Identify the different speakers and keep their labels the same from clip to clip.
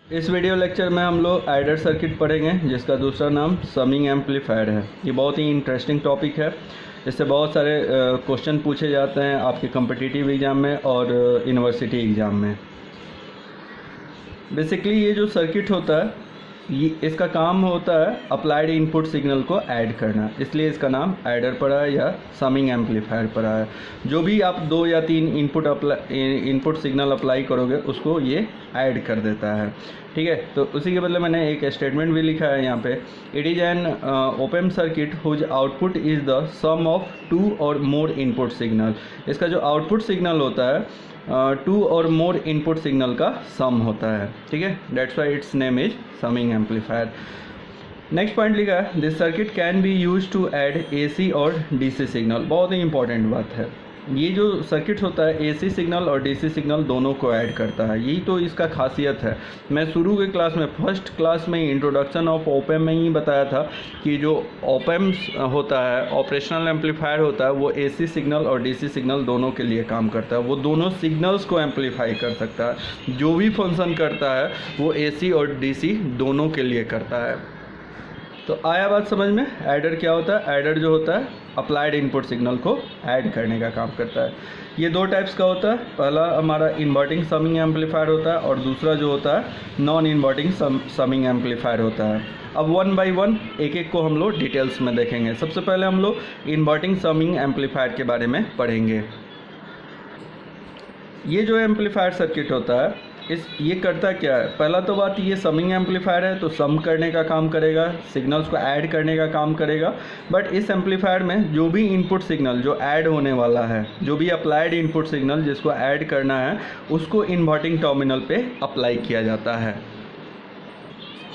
Speaker 1: इस video lecture में हम लोग एडर सर्किट पढ़ेंगे जिसका दूसरा नाम समिंग एम्पलीफायर है। ये बहुत ही इंटरेस्टिंग टॉपिक है। इससे बहुत सारे क्वेश्चन पूछे जाते हैं आपके कॉम्पिटिटिव एग्ज़ाम में और यूनिवर्सिटी एग्ज़ाम में। बेसिकली ये जो सर्किट होता है ये इसका काम होता है अप्लाइड इनपुट सिग्नल को ऐड करना, इसलिए इसका नाम एडर पड़ा है या समिंग एम्पलीफायर पड़ा है। जो भी आप 2 या 3 इनपुट सिग्नल अप्लाई करोगे उसको ये ऐड कर देता है। ठीक है, तो उसी के बदले मैंने एक स्टेटमेंट भी लिखा है यहाँ पे, it is an open circuit whose output is the sum of 2 और मोर इनपुट सिग्नल। इसका जो आउटपुट सिग्नल होता है 2 और मोर इनपुट सिग्नल का सम होता है। ठीक है, that's why its name is summing amplifier. Next point लिखा है, this circuit can be use to add AC और डीसी सिग्नल। बहुत ही इंपॉर्टेंट बात है, ये जो सर्किट होता है एसी सिग्नल और डीसी सिग्नल दोनों को ऐड करता है। यही तो इसका खासियत है। मैं शुरू के क्लास में फर्स्ट क्लास में इंट्रोडक्शन ऑफ ओपएम में ही बताया था कि जो ओपएम होता है ऑपरेशनल एम्पलीफायर होता है वो एसी सिग्नल और डीसी सिग्नल दोनों के लिए काम करता है। वो दोनों सिग्नल्स को एम्पलीफाई कर सकता है। जो भी फंक्शन करता है वो एसी और डीसी दोनों के लिए करता है। तो आया बात समझ में। एडर क्या होता है? एडर जो होता है अप्लाइड इनपुट सिग्नल को ऐड करने का काम करता है। ये 2 टाइप्स का होता है। पहला हमारा इन्वर्टिंग समिंग एम्पलीफायर होता है और दूसरा जो होता है नॉन इन्वर्टिंग समिंग एम्पलीफायर होता है। अब 1 बाय 1 एक को हम लोग डिटेल्स में देखेंगे। सबसे पहले हम लोग इन्वर्टिंग समिंग एम्पलीफायर के बारे में पढ़ेंगे। ये जो एम्पलीफायर सर्किट होता है ये करता क्या है? पहला तो बात, ये समिंग एम्पलीफायर है तो सम करने का काम करेगा, सिग्नल्स को ऐड करने का काम करेगा। बट इस एम्पलीफायर में जो भी इनपुट सिग्नल जो ऐड होने वाला है, जो भी अप्लाइड इनपुट सिग्नल जिसको ऐड करना है उसको इन्वर्टिंग टर्मिनल पे अप्लाई किया जाता है।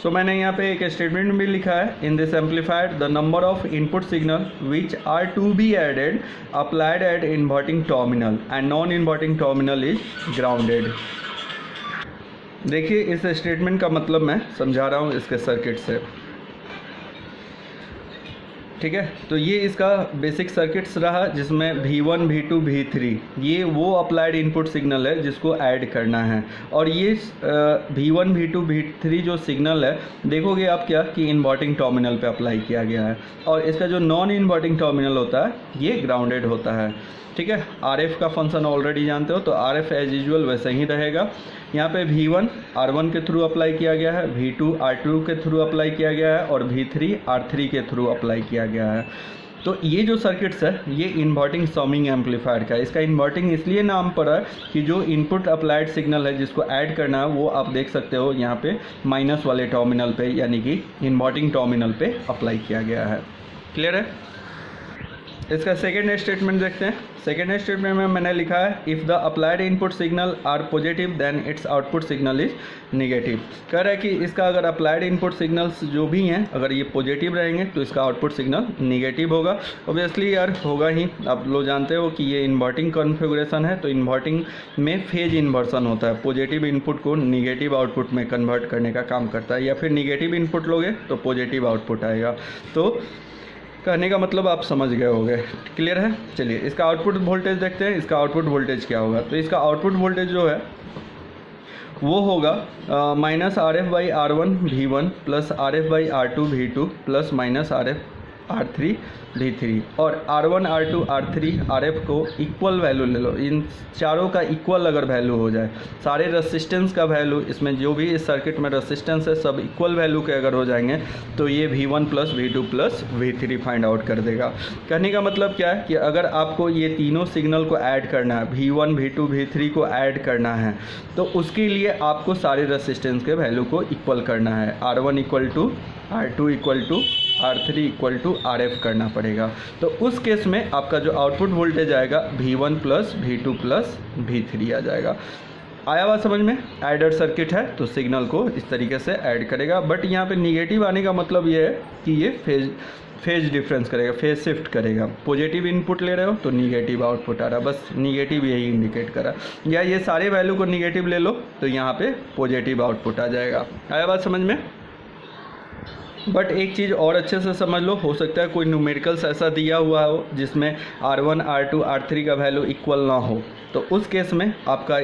Speaker 1: सो मैंने यहाँ पे एक स्टेटमेंट भी लिखा है, in this amplifier the number of input signal which are to be added applied at inverting terminal and non inverting terminal is grounded. देखिए इस स्टेटमेंट का मतलब मैं समझा रहा हूँ इसके सर्किट से। ठीक है, तो ये इसका बेसिक सर्किट्स रहा जिसमें V1, V2, V3 ये वो अप्लाइड इनपुट सिग्नल है जिसको ऐड करना है। और ये V1, V2, V3 जो सिग्नल है देखोगे आप क्या कि इन्वर्टिंग टर्मिनल पे अप्लाई किया गया है और इसका जो नॉन इन्वर्टिंग टर्मिनल होता है ये ग्राउंडेड होता है। ठीक है, RF का फंक्शन ऑलरेडी जानते हो, तो RF एज यूजुअल वैसे ही रहेगा। यहाँ पे V1 R1 के थ्रू अप्लाई किया गया है, V2 R2 के थ्रू अप्लाई किया गया है और V3 R3 के थ्रू अप्लाई किया गया है। तो ये जो सर्किट्स है ये इन्वर्टिंग समिंग एम्पलीफायर का है। इसका इन्वर्टिंग इसलिए नाम पड़ा है कि जो इनपुट अप्लाइड सिग्नल है जिसको ऐड करना है वो आप देख सकते हो यहाँ पे माइनस वाले टर्मिनल पे यानी कि इन्वर्टिंग टर्मिनल पे अप्लाई किया गया है। क्लियर है? इसका सेकेंड स्टेटमेंट देखते हैं। सेकेंड स्टेटमेंट में मैंने लिखा है, if the applied input signal are positive then its output signal is negative. कह रहा है कि इसका अगर अप्लाइड इनपुट सिग्नल्स जो भी हैं अगर ये पॉजिटिव रहेंगे तो इसका आउटपुट सिग्नल नेगेटिव होगा। ऑब्वियसली यार होगा ही, आप लोग जानते हो कि ये इन्वर्टिंग कॉन्फ़िगरेशन है तो इन्वर्टिंग में फेज इन्वर्सन होता है। पॉजिटिव इनपुट को नेगेटिव आउटपुट में कन्वर्ट करने का काम करता है, या फिर नेगेटिव इनपुट लोगे तो पॉजिटिव आउटपुट आएगा। तो कहने का मतलब आप समझ गए होंगे। क्लियर है? चलिए इसका आउटपुट वोल्टेज देखते हैं। इसका आउटपुट वोल्टेज क्या होगा? तो इसका आउटपुट वोल्टेज जो है वो होगा -RF/R1 V1 plus RF/R2 V2 plus -RF/R3 V3 और R1 R2 R3 RF को इक्वल वैल्यू ले लो। इन चारों का इक्वल अगर वैल्यू हो जाए, सारे रेसिस्टेंस का वैल्यू इसमें जो भी इस सर्किट में रेसिस्टेंस है सब इक्वल वैल्यू के अगर हो जाएंगे तो ये V1 plus V2 plus V3 find out कर देगा। कहने का मतलब क्या है कि अगर आपको ये तीनों सिग्नल को ऐड करना है, V1 V2 V3 को ऐड करना है, तो उसके लिए आपको सारे रेसिस्टेंस के वैल्यू को इक्वल करना है। R1 equal to R2 equal to R3 equal to RF करना पड़ेगा। तो उस केस में आपका जो आउटपुट वोल्टेज आएगा V1 plus V2 plus V3 आ जाएगा। आया बात समझ में? एडर सर्किट है तो सिग्नल को इस तरीके से ऐड करेगा। बट यहाँ पे निगेटिव आने का मतलब ये है कि ये फेज डिफरेंस करेगा, फेज शिफ्ट करेगा। पॉजिटिव इनपुट ले रहे हो तो निगेटिव आउटपुट आ रहा है, बस निगेटिव यही इंडिकेट करा। या ये सारे वैल्यू को निगेटिव ले लो तो यहाँ पे पॉजिटिव आउटपुट आ जाएगा। आया बात समझ में? बट एक चीज़ और अच्छे से समझ लो, हो सकता है कोई न्यूमेरिकल्स ऐसा दिया हुआ हो जिसमें R1 R2 R3 का वैल्यू इक्वल ना हो, तो उस केस में आपका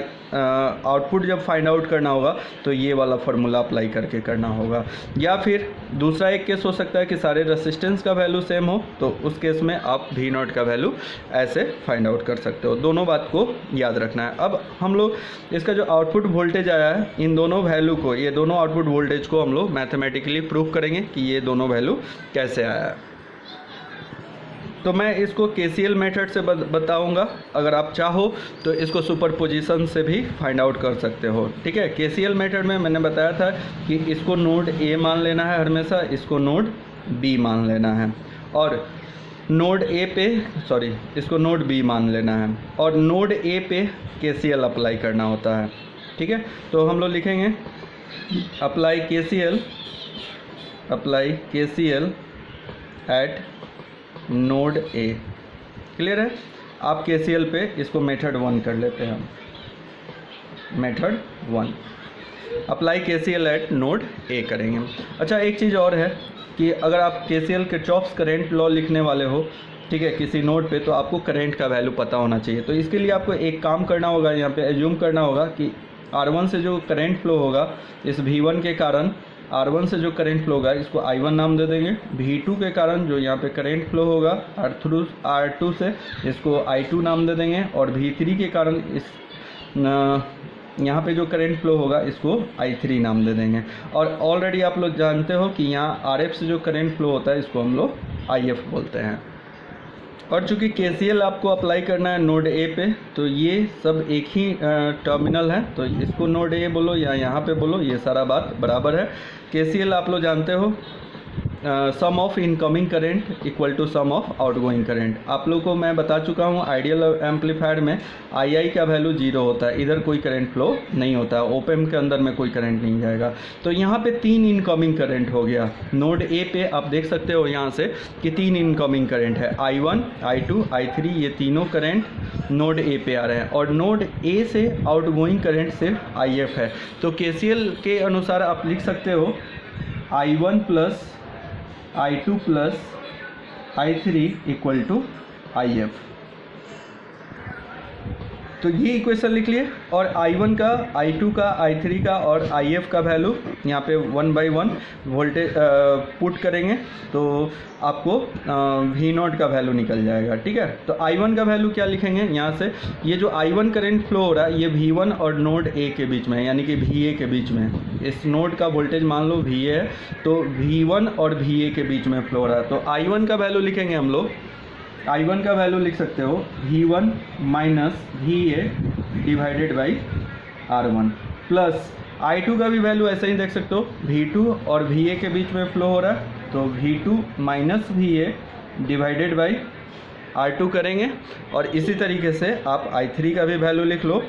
Speaker 1: आउटपुट जब फाइंड आउट करना होगा तो ये वाला फार्मूला अप्लाई करके करना होगा। या फिर दूसरा एक केस हो सकता है कि सारे रेसिस्टेंस का वैल्यू सेम हो, तो उस केस में आप वी नॉट का वैल्यू ऐसे फाइंड आउट कर सकते हो। दोनों बात को याद रखना है। अब हम लोग इसका जो आउटपुट वोल्टेज आया है, इन दोनों वैल्यू को, ये दोनों आउटपुट वोल्टेज को हम लोग मैथमेटिकली प्रूव करेंगे कि ये दोनों वैल्यू कैसे आया है। तो मैं इसको KCL मेथड से बताऊंगा। अगर आप चाहो तो इसको सुपरपोजिशन से भी फाइंड आउट कर सकते हो। ठीक है, KCL मेथड में मैंने बताया था कि इसको नोड A मान लेना है हमेशा, इसको नोड B मान लेना है, और नोड A पे इसको नोड B मान लेना है, और नोड A पे KCL अप्लाई करना होता है। ठीक है, तो हम लोग लिखेंगे apply KCL eight node A। Clear है? आप KCL पे इसको मेथड 1 कर लेते हैं हम। Method 1 apply KCL eight node A करेंगे। अच्छा, एक चीज़ और है कि अगर आप KCL किरचॉफ्स करंट लॉ लिखने वाले हो, ठीक है, किसी नोड पे, तो आपको करंट का वैल्यू पता होना चाहिए। तो इसके लिए आपको एक काम करना होगा, यहाँ पे एज्यूम करना होगा कि R1 से जो करंट फ्लो होगा, इस V1 के कारण R1 से जो करंट फ्लो होगा इसको I1 नाम दे देंगे। V2 के कारण जो यहाँ पे करंट फ्लो होगा R2 से, इसको I2 नाम दे देंगे। और V3 के कारण इस यहाँ पे जो करंट फ्लो होगा इसको I3 नाम दे देंगे। और ऑलरेडी आप लोग जानते हो कि यहाँ RF से जो करंट फ्लो होता है इसको हम लोग IF बोलते हैं। और चूँकि KCL आपको अप्लाई करना है नोड A पे, तो ये सब एक ही टर्मिनल है, तो इसको नोड A बोलो या यहाँ पे बोलो, ये सारा बात बराबर है। KCL आप लोग जानते हो, sum of incoming current equal to sum of outgoing current. आप लोग को मैं बता चुका हूँ, आइडियल एम्पलीफायर में II का वैल्यू 0 होता है, इधर कोई करंट फ्लो नहीं होता है, ओप एम्प के अंदर में कोई करंट नहीं जाएगा। तो यहाँ पे 3 इनकमिंग करंट हो गया। नोड A पे आप देख सकते हो यहाँ से कि 3 इनकमिंग करंट है, I1, I2, I3, ये तीनों करंट नोड A पे आ रहे हैं। और नोड A से आउटगोइंग करंट सिर्फ IF है। तो KCL के अनुसार आप लिख सकते हो I1 plus I2 plus I3 equal to IF। तो ये इक्वेशन लिख लिए, और I1 का, I2 का, I3 का और IF का वैल्यू यहाँ पे 1 बाई 1 वोल्टेज पुट करेंगे तो आपको V0 का वैल्यू निकल जाएगा। ठीक है, तो I1 का वैल्यू क्या लिखेंगे यहाँ से, ये जो I1 करंट फ्लो हो रहा है ये V1 और नोड A के बीच में, यानी कि VA के बीच में। इस नोड का वोल्टेज मान लो VA है, तो V1 और VA के बीच में फ्लो हो रहा है। तो I1 का वैल्यू लिखेंगे हम लोग, I1 का वैल्यू लिख सकते हो V1 minus VA divided by R1, plus I2 का भी वैल्यू ऐसे ही देख सकते हो, V2 और VA के बीच में फ्लो हो रहा है, तो V2 minus VA divided by R2 करेंगे। और इसी तरीके से आप I3 का भी वैल्यू लिख लो,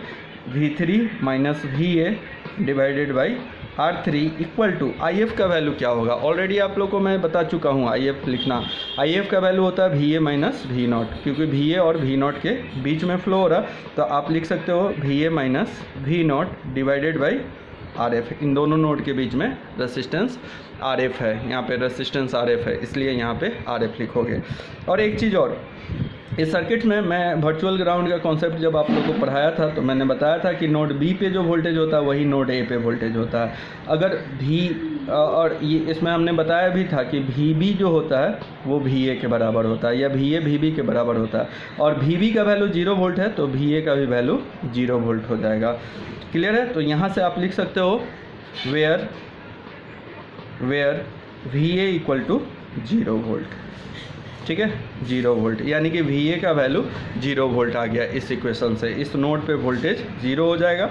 Speaker 1: V3 minus VA divided by R3 equal to IF का वैल्यू क्या होगा, ऑलरेडी आप लोग को मैं बता चुका हूँ IF लिखना। IF का वैल्यू होता है VA माइनस V0, क्योंकि VA और V0 के बीच में फ्लो हो रहा, तो आप लिख सकते हो VA minus V0 divided by RF। इन दोनों नोड के बीच में रेसिस्टेंस RF है, यहाँ पे रेसिस्टेंस RF है, इसलिए यहाँ पे RF लिखोगे। और एक चीज़ और, इस सर्किट में मैं वर्चुअल ग्राउंड का कॉन्सेप्ट जब आप लोगों को पढ़ाया था तो मैंने बताया था कि नोड B पे जो वोल्टेज होता है वही नोड A पे वोल्टेज होता है। अगर और ये इसमें हमने बताया भी था कि VB जो होता है वो VA के बराबर होता है, या VA VB के बराबर होता है, और VB का वैल्यू 0 वोल्ट है तो VA का भी वैल्यू 0 वोल्ट हो जाएगा। क्लियर है? तो यहाँ से आप लिख सकते हो where VA equal to 0 volt. ठीक है, 0 वोल्ट, यानी कि VA का वैल्यू 0 वोल्ट आ गया इस इक्वेशन से। इस नोड पे वोल्टेज 0 हो जाएगा।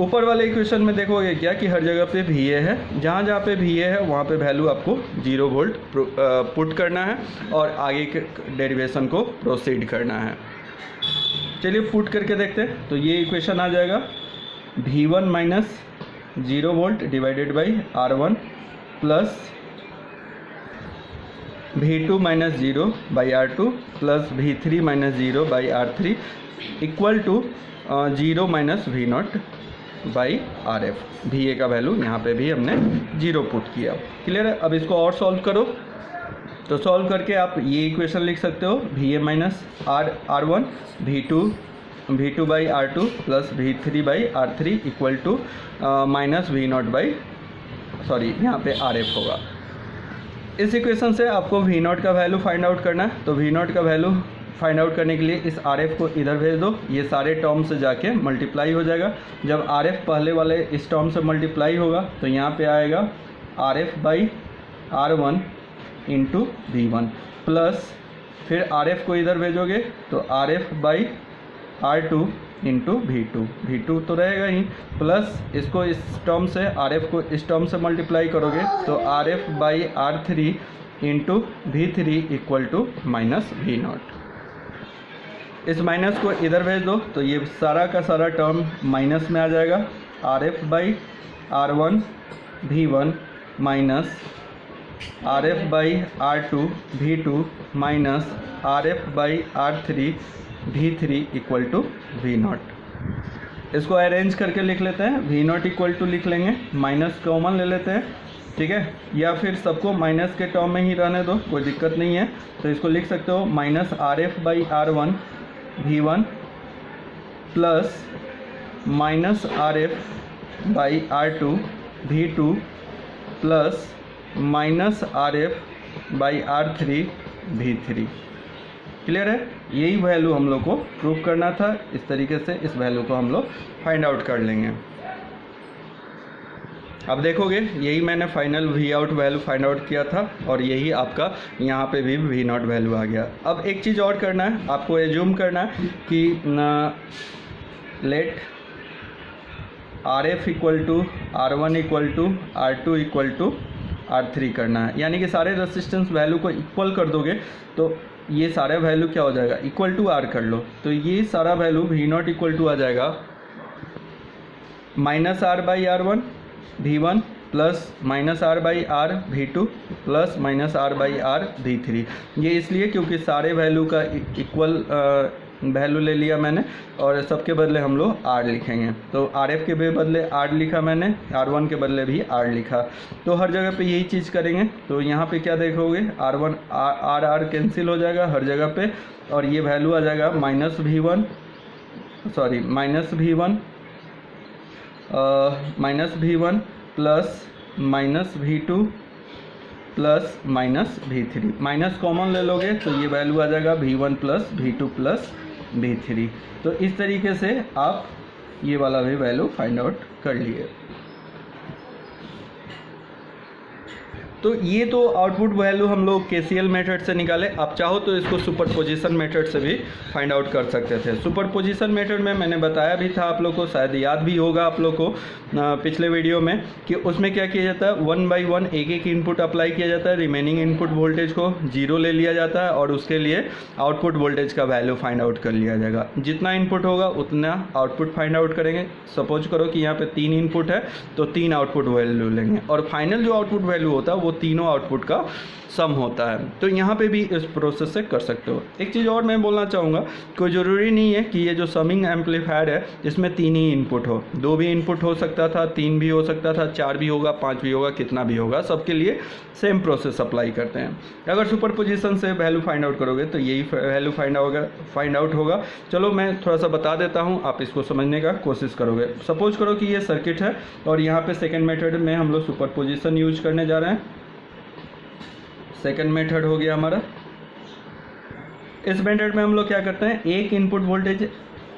Speaker 1: ऊपर वाले इक्वेशन में देखोगे क्या कि हर जगह पे VA है, जहाँ जहाँ पे VA है वहाँ पे वैल्यू आपको 0 वोल्ट पुट करना है और आगे के डेरिवेशन को प्रोसीड करना है। चलिए पुट करके देखते हैं। तो ये इक्वेशन आ जाएगा V1 minus 0 volt divided by R1 plus V2 minus 0 by R2 plus V3 minus 0 by R3 equal to 0 minus V0 by RF। VA का वैल्यू यहाँ पे भी हमने 0 पुट किया। क्लियर है? अब इसको और सॉल्व करो, तो सॉल्व करके आप ये इक्वेशन लिख सकते हो VA minus R1 V2 V2 by R2 plus V3 by R3 equal to minus V0 by यहाँ पे RF होगा। इस इक्वेशन से आपको V0 का वैल्यू फाइंड आउट करना है। तो V0 का वैल्यू फाइंड आउट करने के लिए इस RF को इधर भेज दो, ये सारे टर्म से जाके मल्टीप्लाई हो जाएगा। जब RF पहले वाले इस टर्म से मल्टीप्लाई होगा तो यहाँ पे आएगा RF by R1 into V1 plus फिर RF को इधर भेजोगे तो RF by R2 into V2 तो रहेगा ही, प्लस इसको इस टर्म से RF को इस टर्म से मल्टीप्लाई करोगे तो RF by R3 into V3 equal to minus V0। इस माइनस को इधर भेज दो तो ये सारा का सारा टर्म माइनस में आ जाएगा। RF by R1 V1 minus RF by R2 V2 minus RF by R3 V3 equal to V0। इसको अरेंज करके लिख लेते हैं। V0 इक्वल टू लिख लेंगे, माइनस कॉमन ले लेते हैं, ठीक है, या फिर सबको माइनस के टर्म में ही रहने दो, कोई दिक्कत नहीं है। तो इसको लिख सकते हो minus RF by R1 V1 plus minus RF by R2 V2 plus minus RF by R3 V3। Clear है? यही वैल्यू हम लोग को प्रूव करना था। इस तरीके से इस वैल्यू को हम लोग फाइंड आउट कर लेंगे। अब देखोगे यही मैंने final V out value find out किया था और यही आपका यहाँ पे भी V0 वैल्यू आ गया। अब एक चीज़ और करना है, आपको एज्यूम करना है कि let RF equal to R1 equal to R2 equal to R3 करना है, यानी कि सारे रेजिस्टेंस वैल्यू को इक्वल कर दोगे तो ये सारा वैल्यू क्या हो जाएगा, इक्वल टू R कर लो तो ये सारा वैल्यू V0 इक्वल टू आ जाएगा minus R by R1 V1 plus minus R by R V2 plus minus R by R V3। ये इसलिए क्योंकि सारे वैल्यू का इक्वल वैल्यू ले लिया मैंने और सबके बदले हम लोग R लिखेंगे। तो RF के भी बदले R लिखा मैंने, R1 के बदले भी R लिखा। तो हर जगह पे यही चीज़ करेंगे। तो यहाँ पे क्या देखोगे R1 R कैंसिल हो जाएगा हर जगह पे और ये वैल्यू आ जाएगा minus V1 plus minus V2 plus minus V3। Minus common ले लोगे तो ये वैल्यू आ जाएगा V1 plus V2 plus V3। तो इस तरीके से आप ये वाला भी वैल्यू फाइंड आउट कर लिए। तो ये तो आउटपुट वैल्यू हम लोग KCL मेथड से निकाले। आप चाहो तो इसको सुपरपोजिशन मेथड से भी फाइंड आउट कर सकते थे। सुपरपोजिशन मेथड में मैंने बताया भी था आप लोग को, शायद याद भी होगा आप लोग को पिछले वीडियो में, कि उसमें क्या किया जाता है 1 बाई 1 एक एक इनपुट अप्लाई किया जाता है, रिमेनिंग इनपुट वोल्टेज को 0 ले लिया जाता है और उसके लिए आउटपुट वोल्टेज का वैल्यू फाइंड आउट कर लिया जाएगा। जितना इनपुट होगा उतना आउटपुट फाइंड आउट करेंगे। सपोज करो कि यहाँ पे 3 इनपुट है तो 3 आउटपुट वैल्यू लेंगे और फाइनल जो आउटपुट वैल्यू होता है वो तीनों आउटपुट का सम होता है। तो यहाँ पे भी इस प्रोसेस से कर सकते हो। एक चीज़ और मैं बोलना चाहूँगा, कोई ज़रूरी नहीं है कि ये जो समिंग एम्पलीफायर है इसमें 3 ही इनपुट हो, 2 भी इनपुट हो सकता था, 3 भी हो सकता था, 4 भी होगा, 5 भी होगा, कितना भी होगा, सबके लिए सेम प्रोसेस अप्लाई करते हैं। अगर सुपरपोजिशन से वैल्यू फाइंड आउट करोगे तो यही वैल्यू फाइंड आउट होगा। चलो मैं थोड़ा सा बता देता हूँ, आप इसको समझने का कोशिश करोगे। सपोज करो कि ये सर्किट है और यहाँ पे सेकेंड मेथड में हम लोग सुपरपोजिशन यूज करने जा रहे हैं। सेकेंड मेथड हो गया हमारा। इस मेथड में हम लोग क्या करते हैं, एक इनपुट वोल्टेज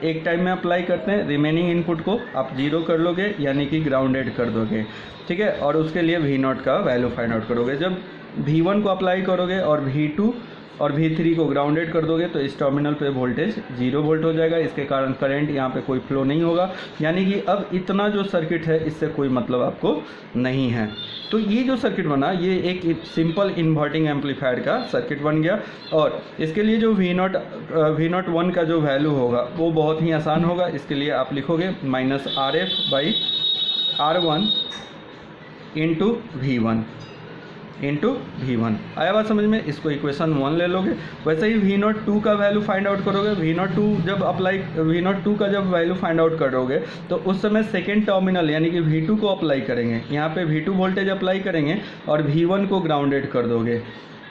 Speaker 1: एक टाइम में अप्लाई करते हैं, रिमेनिंग इनपुट को आप 0 कर लोगे यानी कि ग्राउंडेड कर दोगे, ठीक है, और उसके लिए V0 का वैल्यू फाइंड आउट करोगे। जब V1 को अप्लाई करोगे और V2 और V3 को ग्राउंडेड कर दोगे तो इस टर्मिनल पे वोल्टेज 0 वोल्ट हो जाएगा। इसके कारण करंट यहाँ पे कोई फ्लो नहीं होगा, यानी कि अब इतना जो सर्किट है इससे कोई मतलब आपको नहीं है। तो ये जो सर्किट बना ये एक सिंपल इन्वर्टिंग एम्पलीफायर का सर्किट बन गया और इसके लिए जो V01 का जो वैल्यू होगा वो बहुत ही आसान होगा। इसके लिए आप लिखोगे minus RF by R1 into V1 आया बात समझ में। इसको इक्वेशन 1 ले लोगे। वैसे ही V02 का वैल्यू फाइंड आउट करोगे। V02 का जब वैल्यू फाइंड आउट करोगे तो उस समय सेकेंड टर्मिनल यानी कि V2 को अप्लाई करेंगे, यहाँ पे V2 वोल्टेज अप्लाई करेंगे और V1 को ग्राउंडेड कर दोगे।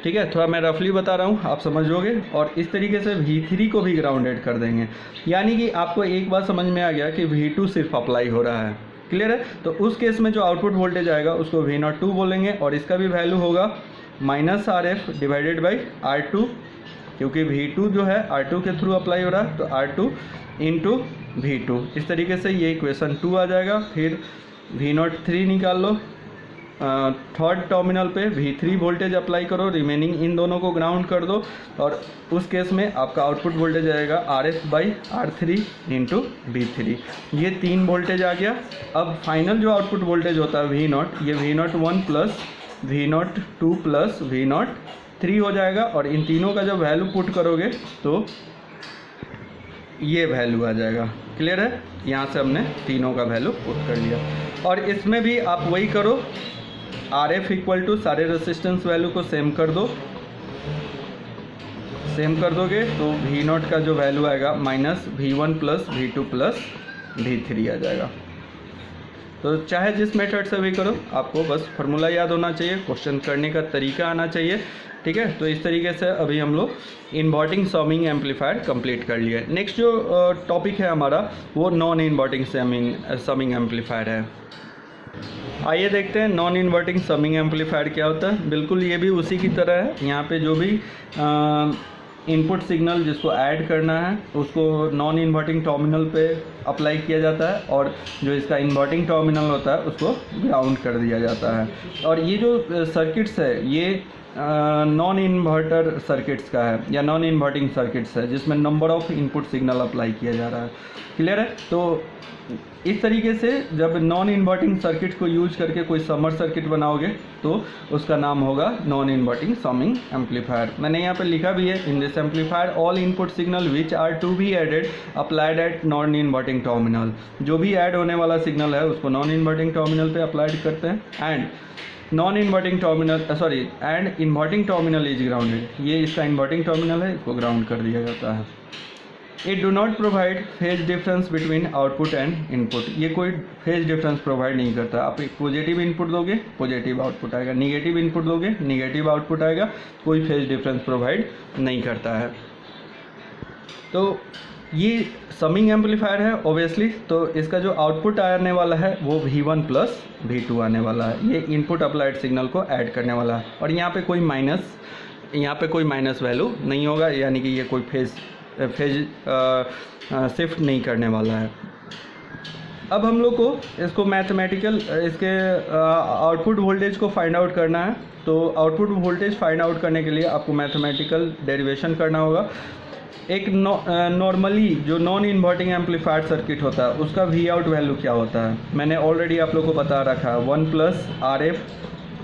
Speaker 1: ठीक है, थोड़ा मैं रफली बता रहा हूँ, आप समझोगे। और इस तरीके से V3 को भी ग्राउंडेड कर देंगे, यानी कि आपको एक बात समझ में आ गया कि V2 सिर्फ अप्लाई हो रहा है। क्लियर है? तो उस केस में जो आउटपुट वोल्टेज आएगा उसको V02 बोलेंगे और इसका भी वैल्यू होगा -RF डिवाइडेड बाई R2, क्योंकि V2 जो है R2 के थ्रू अप्लाई हो रहा है, तो R2 इंटू V2। इस तरीके से ये इक्वेशन 2 आ जाएगा। फिर V03 निकाल लो, थर्ड टर्मिनल पे V3 वोल्टेज अप्लाई करो, रिमेनिंग इन दोनों को ग्राउंड कर दो, और उस केस में आपका आउटपुट वोल्टेज आएगा RF by R3 into V3। ये 3 वोल्टेज आ गया। अब फाइनल जो आउटपुट वोल्टेज होता है V0, ये V01 plus V02 plus V03 हो जाएगा, और इन तीनों का जब वैल्यू पुट करोगे तो ये वैल्यू आ जाएगा। क्लियर है? यहाँ से हमने तीनों का वैल्यू पुट कर लिया। और इसमें भी आप वही करो, RF इक्वल टू सारे रेसिस्टेंस वैल्यू को सेम कर दो, सेम कर दोगे तो V0 का जो वैल्यू आएगा -V1 plus V2 plus V3 आ जाएगा। तो चाहे जिस मेथड से भी करो, आपको बस फार्मूला याद होना चाहिए, क्वेश्चन करने का तरीका आना चाहिए। ठीक है, तो इस तरीके से अभी हम लोग इन्वर्टिंग समिंग एम्पलीफायर कंप्लीट कर लिए। नेक्स्ट जो टॉपिक है हमारा वो नॉन इन्वर्टिंग समिंग एम्पलीफायर है। आइए देखते हैं नॉन इन्वर्टिंग समिंग एम्पलीफायर क्या होता है। बिल्कुल ये भी उसी की तरह है। यहाँ पे जो भी इनपुट सिग्नल जिसको ऐड करना है उसको नॉन इन्वर्टिंग टर्मिनल पे अप्लाई किया जाता है, और जो इसका इन्वर्टिंग टर्मिनल होता है उसको ग्राउंड कर दिया जाता है। और ये जो सर्किट्स है ये नॉन इन्वर्टर सर्किट्स का है, या नॉन इन्वर्टिंग सर्किट्स है, जिसमें number of input signal apply किया जा रहा है। क्लियर है? तो इस तरीके से जब नॉन इन्वर्टिंग सर्किट को यूज करके कोई समर सर्किट बनाओगे तो उसका नाम होगा नॉन इन्वर्टिंग समिंग एम्पलीफायर। मैंने यहाँ पे लिखा भी है, in this amplifier all input signal which are to be added applied at non inverting terminal. जो भी ऐड होने वाला सिग्नल है उसको नॉन इन्वर्टिंग टर्मिनल पे अप्लाइड करते हैं, and non inverting terminal and inverting terminal is grounded. ये इसका इन्वर्टिंग टर्मिनल है, इसको ग्राउंड कर दिया जाता है। It do not provide phase difference between output and input. ये कोई फेज डिफरेंस प्रोवाइड नहीं करता। आप एक पॉजिटिव इनपुट दोगे, पॉजिटिव आउटपुट आएगा, निगेटिव इनपुट दोगे, निगेटिव आउटपुट आएगा, कोई फेज डिफरेंस प्रोवाइड नहीं करता है। तो ये समिंग एम्पलीफायर है ऑब्वियसली, तो इसका जो आउटपुट आने वाला है वो V1 प्लस V2 आने वाला है। ये इनपुट अप्लाइड सिग्नल को ऐड करने वाला है, और यहाँ पे कोई माइनस वैल्यू नहीं होगा, यानी कि ये कोई फेज शिफ्ट नहीं करने वाला है। अब हम लोग को इसको मैथमेटिकल इसके आउटपुट वोल्टेज को फाइंड आउट करना है। तो आउटपुट वोल्टेज फाइंड आउट करने के लिए आपको मैथमेटिकल डेरिवेशन करना होगा। एक नॉर्मली जो नॉन इन्वर्टिंग एम्पलीफायर सर्किट होता है उसका वी आउट वैल्यू क्या होता है, मैंने ऑलरेडी आप लोग को बता रखा है, 1 plus RF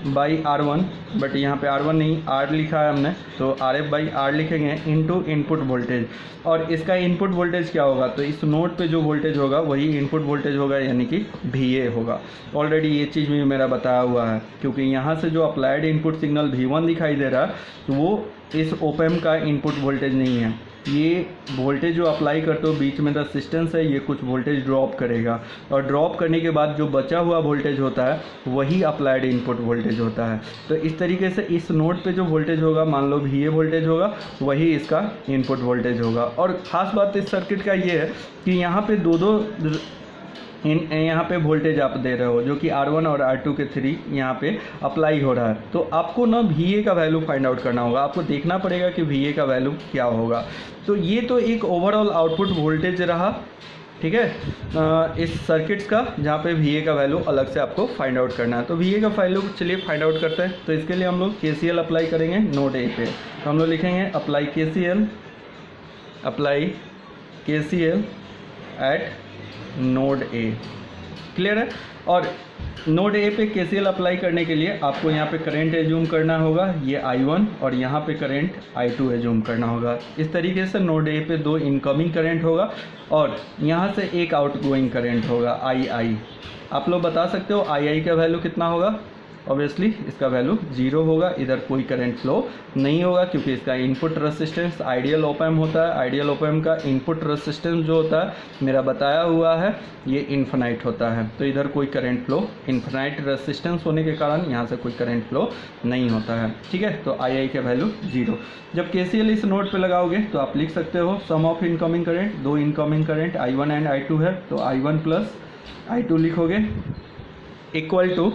Speaker 1: by R1, but यहाँ पे R1 नहीं R लिखा है हमने, तो RF बाई R लिखेंगे इनटू इनपुट वोल्टेज। और इसका इनपुट वोल्टेज क्या होगा, तो इस नोड पे जो वोल्टेज होगा वही इनपुट वोल्टेज होगा, यानी कि VA होगा। ऑलरेडी ये चीज़ भी मेरा बताया हुआ है, क्योंकि यहाँ से जो अप्लाइड इनपुट सिग्नल V1 दिखाई दे रहा है तो वो इस ओप एम्प का इनपुट वोल्टेज नहीं है। ये वोल्टेज जो अप्लाई करते हो बीच में रेजिस्टेंस है, ये कुछ वोल्टेज ड्रॉप करेगा, और ड्रॉप करने के बाद जो बचा हुआ वोल्टेज होता है वही अप्लाइड इनपुट वोल्टेज होता है। तो इस तरीके से इस नोड पे जो वोल्टेज होगा, मान लो VA वोल्टेज होगा, वही इसका इनपुट वोल्टेज होगा। और ख़ास बात इस सर्किट का ये है कि यहाँ पे दो यहाँ पे वोल्टेज आप दे रहे हो, जो कि R1 और R2 के 3 यहाँ पे अप्लाई हो रहा है। तो आपको ना VA का वैल्यू फाइंड आउट करना होगा, आपको देखना पड़ेगा कि VA का वैल्यू क्या होगा। तो ये तो एक ओवरऑल आउटपुट वोल्टेज रहा, ठीक है, इस सर्किट्स का, जहाँ पे VA का वैल्यू अलग से आपको फाइंड आउट करना है। तो VA का वैल्यू चलिए फाइंड आउट करते हैं। तो इसके लिए हम लोग KCL अप्लाई करेंगे नोड A पे। तो हम लोग लिखेंगे apply KCL eight node A। Clear है? और नोड A पे KCL अप्लाई करने के लिए आपको यहाँ पे करंट एज्यूम करना होगा, ये I1, और यहाँ पे करंट I2 एज्यूम करना होगा। इस तरीके से नोड A पे 2 इनकमिंग करंट होगा और यहाँ से एक आउटगोइंग करंट होगा II। आप लोग बता सकते हो II का वैल्यू कितना होगा? ऑब्वियसली इसका वैल्यू 0 होगा, इधर कोई करंट फ्लो नहीं होगा क्योंकि इसका input resistance ideal op amp होता है। आइडियल ऑप एम्प का इनपुट रेजिस्टेंस जो होता है मेरा बताया हुआ है ये इन्फिनाइट होता है, तो इधर कोई करंट फ्लो, इन्फिनाइट रेजिस्टेंस होने के कारण यहाँ से कोई करंट फ्लो नहीं होता है। ठीक है, तो आई का वैल्यू 0। जब KCL इस नोड पे लगाओगे तो आप लिख सकते हो सम ऑफ इनकमिंग करंट, दो incoming current I1 and I2 है, तो I1 प्लस I2 लिखोगे इक्वल टू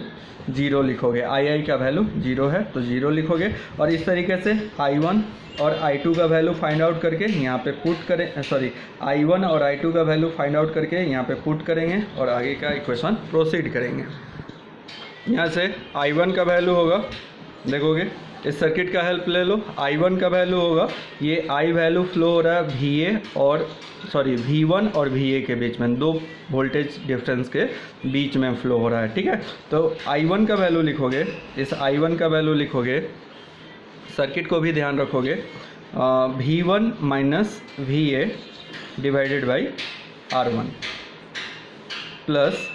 Speaker 1: 0 लिखोगे। आई का वैल्यू 0 है तो 0 लिखोगे, और इस तरीके से I1 और I2 का वैल्यू फाइंड आउट करके यहाँ पे पुट करें, I1 और I2 का वैल्यू फाइंड आउट करके यहाँ पे पुट करेंगे और आगे का इक्वेशन प्रोसीड करेंगे। यहाँ से I1 का वैल्यू होगा, देखोगे इस सर्किट का हेल्प ले लो, I1 का वैल्यू होगा, ये I वैल्यू फ्लो हो रहा है V1 और VA के बीच में, दो वोल्टेज डिफरेंस के बीच में फ्लो हो रहा है। ठीक है, तो I1 का वैल्यू लिखोगे, इस I1 का वैल्यू लिखोगे, सर्किट को भी ध्यान रखोगे, V1 minus VA divided by R1 plus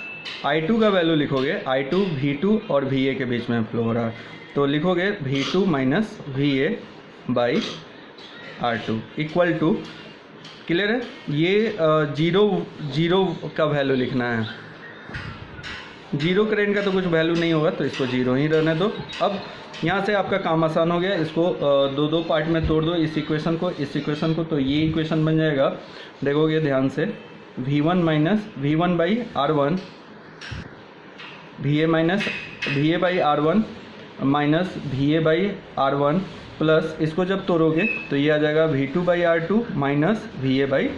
Speaker 1: I2 का वैल्यू लिखोगे, I2 V2 और VA के बीच में फ्लो हो रहा है, तो लिखोगे V2 minus VA by R2 equal to, clear है, ये 0 का वैल्यू लिखना है। 0 करंट का तो कुछ वैल्यू नहीं होगा तो इसको 0 ही रहने दो। अब यहाँ से आपका काम आसान हो गया, इसको दो पार्ट में तोड़ दो इस इक्वेशन को, तो ये इक्वेशन बन जाएगा, देखोगे ध्यान से, V1 minus V1 by R1 VA by R1 minus VA by R1 plus इसको जब तोड़ोगे तो ये आ जाएगा V2 by R2 minus VA by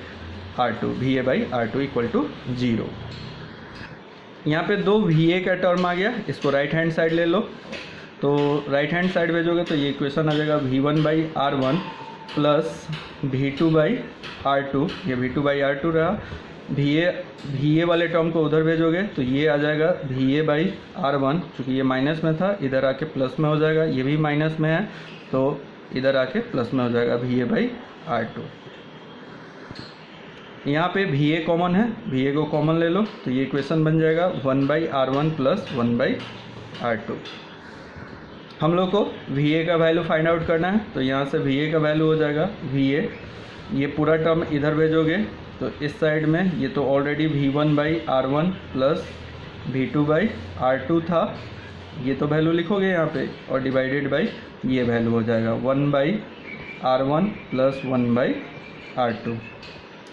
Speaker 1: R2 equal to 0। यहाँ पे दो VA का टर्म आ गया, इसको राइट हैंड साइड ले लो, तो राइट हैंड साइड भेजोगे तो ये इक्वेशन आ जाएगा V1 by R1 plus V2 by R2, ये V2 बाई R2 रहा, VA वाले टर्म को उधर भेजोगे तो ये आ जाएगा VA बाई R1, चूँकि ये माइनस में था इधर आके प्लस में हो जाएगा, ये भी माइनस में है तो इधर आके प्लस में हो जाएगा VA बाई R2। यहाँ पे VA कॉमन है, VA को कॉमन ले लो तो ये इक्वेशन बन जाएगा 1 by R1 plus 1 by R2। हम लोग को VA का वैल्यू फाइंड आउट करना है, तो यहाँ से VA का वैल्यू हो जाएगा VA, ये पूरा टर्म इधर भेजोगे तो इस साइड में ये तो already V1 by R1 plus V2 by R2 था, ये तो वैल्यू लिखोगे यहाँ पे, और डिवाइडेड बाई ये वैल्यू हो जाएगा 1 by R1 plus 1 by R2।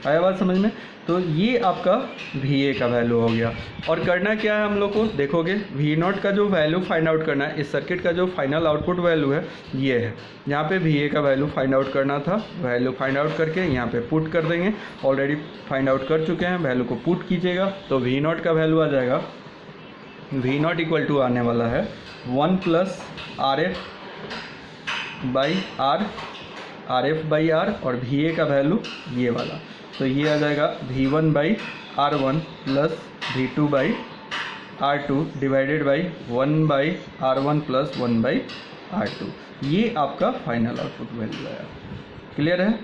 Speaker 1: आया बात समझ में? तो ये आपका VA का वैल्यू हो गया। और करना क्या है हम लोग को, देखोगे V0 का जो वैल्यू फाइंड आउट करना है, इस सर्किट का जो फाइनल आउटपुट वैल्यू है ये है, यहाँ पे VA का वैल्यू फाइंड आउट करना था, वैल्यू फाइंड आउट करके यहाँ पे पुट कर देंगे, ऑलरेडी फाइंड आउट कर चुके हैं, वैल्यू को पुट कीजिएगा तो V0 का वैल्यू आ जाएगा, V0 इक्वल टू आने वाला है 1 प्लस RF बाई R और VA का वैल्यू ये वाला, तो ये आ जाएगा V1 by R1 plus V2 by R2 divided by 1 by R1 plus 1 by R2। ये आपका फाइनल आउटपुट वैल्यू आया। क्लियर है?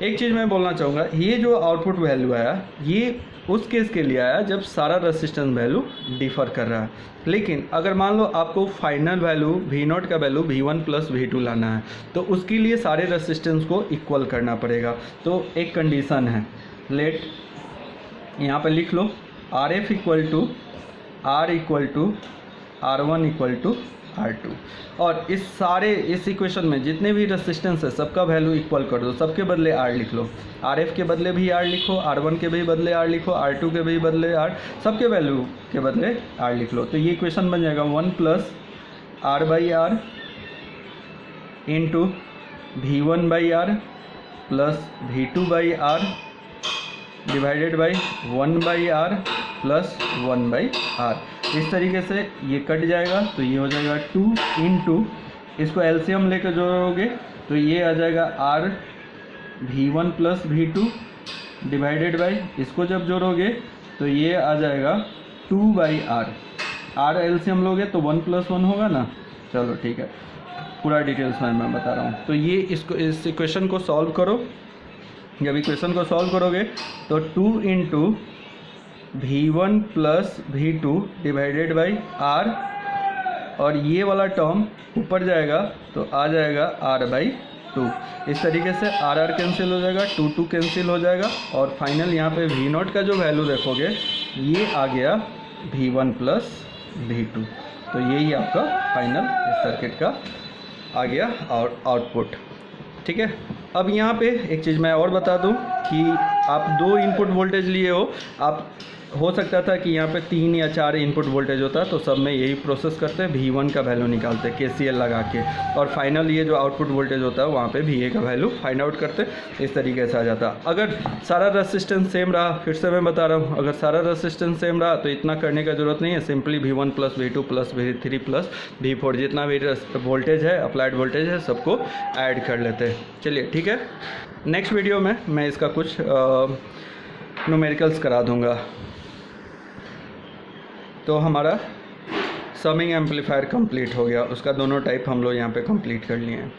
Speaker 1: एक चीज़ मैं बोलना चाहूँगा, ये जो आउटपुट वैल्यू आया ये उस केस के लिए आया जब सारा रेजिस्टेंस वैल्यू डिफ़र कर रहा है। लेकिन अगर मान लो आपको फाइनल वैल्यू V0 का वैल्यू V1 प्लस V2 लाना है तो उसके लिए सारे रेजिस्टेंस को इक्वल करना पड़ेगा। तो एक कंडीशन है, लेट यहाँ पर लिख लो RF equal to R equal to R1 equal to R2, और इस इक्वेशन में जितने भी रेजिस्टेंस है सबका वैल्यू इक्वल कर दो, सबके बदले R लिख लो, RF के बदले भी R लिखो, R1 के भी बदले R लिखो, R2 के भी बदले R, सबके वैल्यू के बदले R लिख लो। तो ये इक्वेशन बन जाएगा 1 plus R by R into V1 by R plus V2 by R divided by 1 by R plus 1 by R। इस तरीके से ये कट जाएगा तो ये हो जाएगा 2 इंटू, इसको एलसीएम लेकर जोड़ोगे तो ये आ जाएगा R V1 plus V2 divided by, इसको जब जोड़ोगे तो ये आ जाएगा 2 बाई R एलसीएम लोगे तो 1 प्लस 1 होगा ना। चलो ठीक है, पूरा डिटेल्स में मैं बता रहा हूँ। तो ये इस इक्वेशन को सॉल्व करो, जब इक्वेशन को सॉल्व करोगे तो 2 into V1 plus V2 divided by R और ये वाला टर्म ऊपर जाएगा तो आ जाएगा r/2। इस तरीके से r कैंसिल हो जाएगा, 2 कैंसिल हो जाएगा और फाइनल यहाँ पे V0 का जो वैल्यू देखोगे ये आ गया V1 + V2। तो यही आपका फाइनल इस सर्किट का आ गया और आउटपुट। ठीक है, अब यहाँ पे एक चीज़ मैं और बता दूँ कि आप 2 इनपुट वोल्टेज लिए हो, आप हो सकता था कि यहाँ पे 3 या 4 इनपुट वोल्टेज होता, तो सब में यही प्रोसेस करते हैं, V1 का वैल्यू निकालते हैं KCL लगा के, और फाइनल ये जो आउटपुट वोल्टेज होता है वहाँ पे VA का वैल्यू फाइंड आउट करते, इस तरीके से आ जाता। अगर सारा रेसिस्टेंस सेम रहा, फिर से मैं बता रहा हूँ, अगर सारा रेसिस्टेंस सेम रहा तो इतना करने का ज़रूरत नहीं है, simply V1 + V2 + V3 + V4 जितना भी वोल्टेज है, अप्लाइड वोल्टेज है, सबको ऐड कर लेते हैं। चलिए ठीक है, नेक्स्ट वीडियो में मैं इसका कुछ न्यूमेरिकल्स करा दूँगा। तो हमारा समिंग एम्पलीफायर कंप्लीट हो गया, उसका दोनों टाइप हम लोग यहाँ पे कंप्लीट कर लिए हैं।